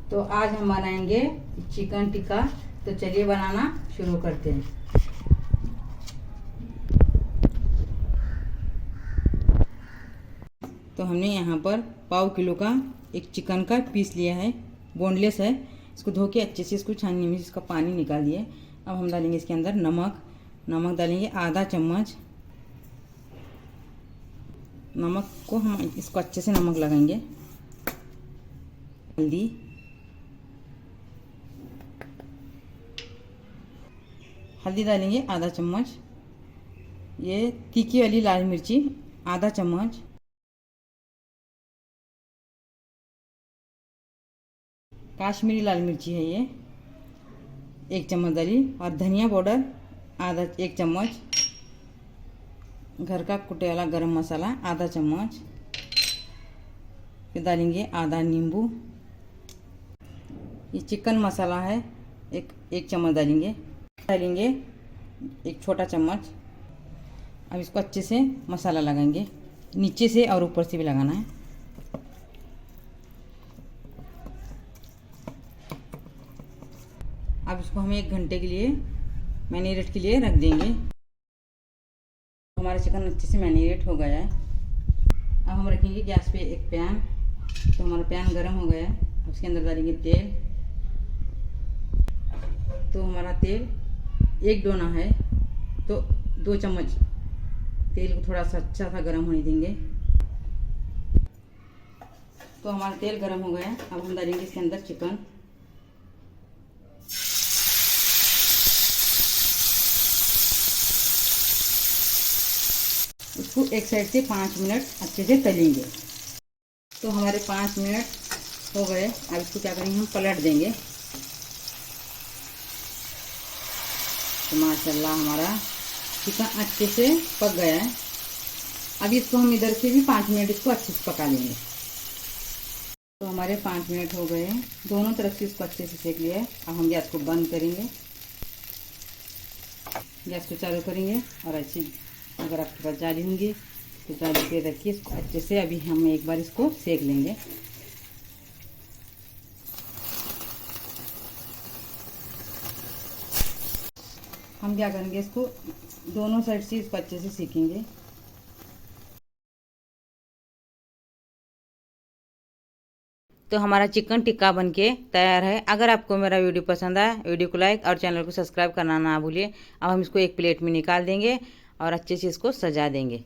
तो आज हम बनाएंगे चिकन टिक्का। तो चलिए बनाना शुरू करते हैं। तो हमने यहाँ पर पाव किलो का एक चिकन का पीस लिया है, बोनलेस है। इसको धो के अच्छे से इसको छाननी में इसका पानी निकाल दिए। अब हम डालेंगे इसके अंदर नमक डालेंगे आधा चम्मच। नमक को हम इसको अच्छे से नमक लगाएंगे। हल्दी डालेंगे आधा चम्मच। ये तीखी वाली लाल मिर्ची आधा चम्मच। काश्मीरी लाल मिर्ची है ये 1 चम्मच डाली। और धनिया पाउडर आधा 1 चम्मच। घर का कुटे वाला गरम मसाला आधा चम्मच। फिर डालेंगे आधा नींबू। ये चिकन मसाला है एक चम्मच डालेंगे। एक छोटा चम्मच। अब इसको अच्छे से मसाला लगाएंगे, नीचे से और ऊपर से भी लगाना है। अब इसको हम 1 घंटे के लिए मैरिनेट के लिए रख देंगे। हमारा चिकन अच्छे से मैरिनेट हो गया है। अब हम रखेंगे गैस पे एक पैन। तो हमारा पैन गरम हो गया है। अब उसके अंदर डालेंगे तेल। तो हमारा तेल 1 डोना है तो 2 चम्मच तेल को थोड़ा सा अच्छा सा गरम होने देंगे। तो हमारा तेल गरम हो गया। अब हम डालेंगे इसके अंदर चिकन। उसको एक साइड से 5 मिनट अच्छे से तलेंगे। तो हमारे 5 मिनट हो गए। अब इसको क्या करेंगे, हम पलट देंगे। तो माशाल्लाह हमारा चिकन अच्छे से पक गया है। अब इसको हम इधर से भी 5 मिनट इसको अच्छे से पका लेंगे। तो हमारे 5 मिनट हो गए हैं। दोनों तरफ से इसको अच्छे से सेक लिया है। अब हम गैस को बंद करेंगे, गैस को चालू करेंगे। और अच्छी अगर आपके पास जाली होंगी तो जाली पे रखिए इसको अच्छे से। अभी हम एक बार इसको सेक लेंगे। हम क्या करेंगे, इसको दोनों साइड से इसको अच्छे से सेकेंगे। तो हमारा चिकन टिक्का बनके तैयार है। अगर आपको मेरा वीडियो पसंद आया, वीडियो को लाइक और चैनल को सब्सक्राइब करना ना भूलिए। अब हम इसको एक प्लेट में निकाल देंगे और अच्छे से इसको सजा देंगे।